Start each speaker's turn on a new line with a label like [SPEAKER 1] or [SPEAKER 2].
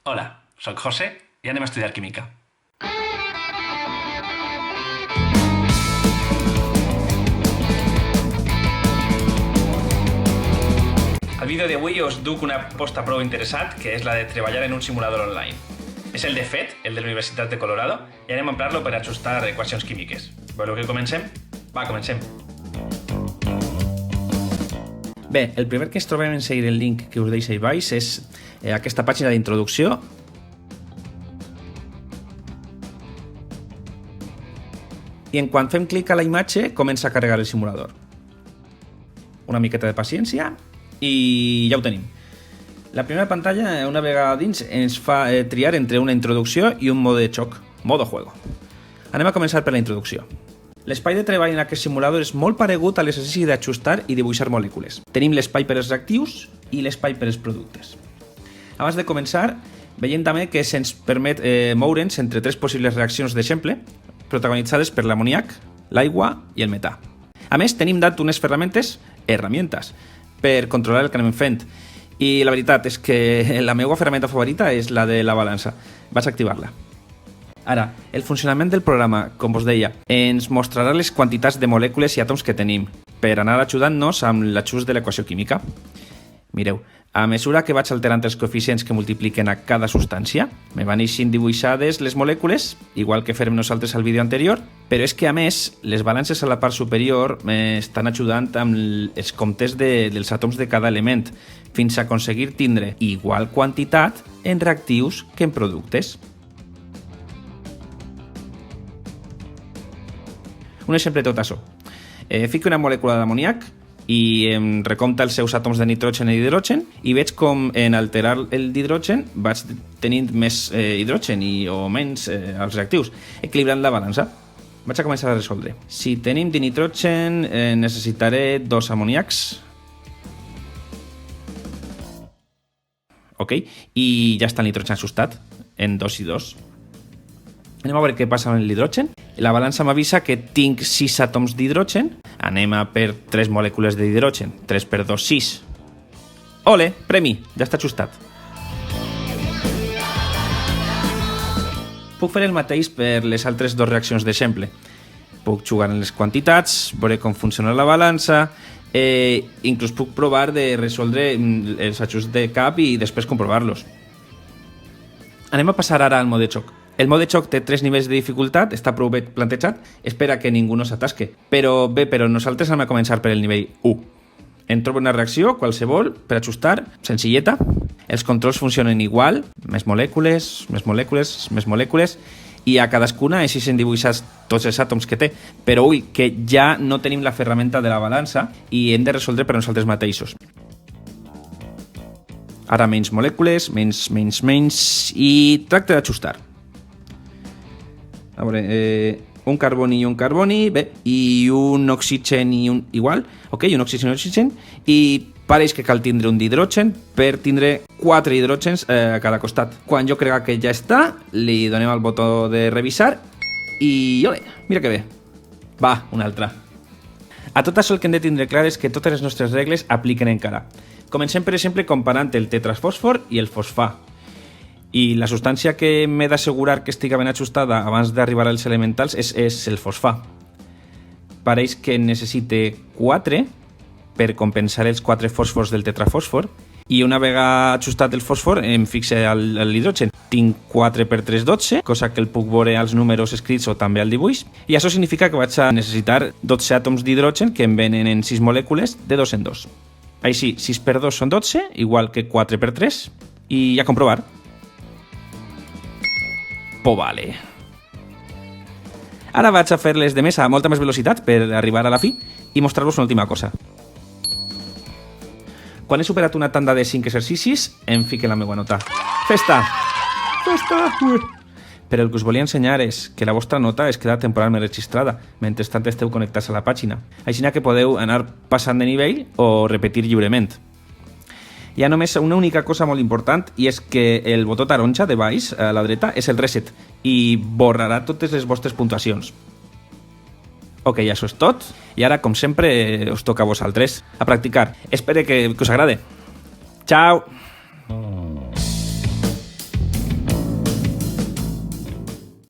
[SPEAKER 1] Hola, sóc José i anem a estudiar química. Al vídeo d'avui us duc una posta prou interessant, que és la de treballar en un simulador online. És el de FET, el de la Universitat de Colorado, i anem a emprar-lo per ajustar equacions químiques. Voleu que comencem? Va, comencem. Bé, el primer que ens trobem en seguir el link que us deixo a baix és aquesta pàgina d'introducció. I en quan fem clic a la imatge, comença a carregar el simulador. Una miqueta de paciència i ja ho tenim. La primera pantalla, una vegada dins, ens fa triar entre una introducció i un mode de xoc, modo juego. Anem a començar per la introducció. L'espai de treball en aquest simulador és molt paregut a l'exercici d'ajustar i dibuixar molècules. Tenim l'espai per als reactius i l'espai per als productes. Abans de començar, veiem també que se'ns permet moure'ns entre tres possibles reaccions d'exemple, protagonitzades per l'amoníac, l'aigua i el metà. A més, tenim dat unes herramientes, per controlar el que anem fent. I la veritat és que la meva ferramenta favorita és la de la balança. Vaig activar-la. Ara, el funcionament del programa, com us deia, ens mostrarà les quantitats de molècules i àtoms que tenim per anar ajudant-nos amb l'ajust de l'equació química. Mireu, a mesura que vaig alterant els coeficients que multipliquen a cada substància, me van eixint dibuixades les molècules, igual que fèrem nosaltres al vídeo anterior, però és que a més, les balances a la part superior m'estan ajudant amb els comptes dels àtoms de cada element, fins a aconseguir tindre igual quantitat en reactius que en productes. Un exemple de tot això. Fico una molècula d'amoníac i em recompta els seus àtoms de nitrogen i hidrogen i veig com en alterar el d'hidrogen vaig tenint més hidrogen o menys als reactius, equilibrant la balança. Vaig a començar a resoldre. Si tenim dinitrogen, necessitaré 2 amoníacs. Ok, i ja està el nitrogen ajustat en 2 i 2. Anem a veure què passa amb l'hidrogen. La balança m'avisa que tinc 6 àtoms d'hidrogen. Anem a per 3 molècules d'hidrogen. 3 per 2, 6. Ole, premi, ja està ajustat. Puc fer el mateix per les altres 2 reaccions d'exemple. Puc jugar en les quantitats, veure com funciona la balança, inclús puc provar de resoldre els ajusts de cap i després comprovar-los. Anem a passar ara al mode xoc. El mode xoc té 3 nivells de dificultat, està prou bé plantejat, espera que ningú no s'atasque. Però nosaltres anem a començar per el nivell 1. En trobo una reacció, qualsevol, per ajustar, senzilleta. Els controls funcionen igual, més molècules, i a cadascuna així s'han dibuixat tots els àtoms que té. Però ull, que ja no tenim la ferramenta de la balança i hem de resoldre per nosaltres mateixos. Ara menys molècules, menys, i tracta d'ajustar. A veure, un carboni i un carboni, bé, i un oxigen i un igual, ok, un oxigen i un oxigen, i pareix que cal tindre un d'hidrogen per tindre 4 hidrògens a cada costat. Quan jo crega que ja està, li donem al botó de revisar i ole, mira que bé. Va, una altra. A tot això el que hem de tindre clar és que totes les nostres regles apliquen encara. Comencem, per exemple, comparant el tetrafòsfor i el fosfà. I la substància que m'he d'assegurar que estigui ben ajustada abans d'arribar als elementals és el fosfà. Pareix que necessite 4 per compensar els 4 fòsfors del tetrafòsfor i una vegada ajustat el fòsfor em fixe a l'hidrogen. Tinc 4 per 3, 12, cosa que el puc veure als números escrits o també al dibuix, i això significa que vaig a necessitar 12 àtoms d'hidrogen que em venen en 6 molècules de 2 en 2. Així, 6 per 2 són 12, igual que 4 per 3, i a comprovar. Pues vale. Ara vaig a fer-les de més a molta més velocitat per arribar a la fi i mostrar-vos una última cosa. Quan he superat una tanda de 5 exercicis, em fique la meva nota. Festa! Festa! Però el que us volia ensenyar és que la vostra nota es queda temporalment registrada, mentrestant esteu connectats a la pàgina. Així que podeu anar passant de nivell o repetir lliurement. Hi ha només una única cosa molt important i és que el botó taronja de baix a la dreta és el reset i borrarà totes les vostres puntuacions. Ok, això és tot. I ara, com sempre, us toca a vosaltres a practicar. Espero que us agrade. Ciao!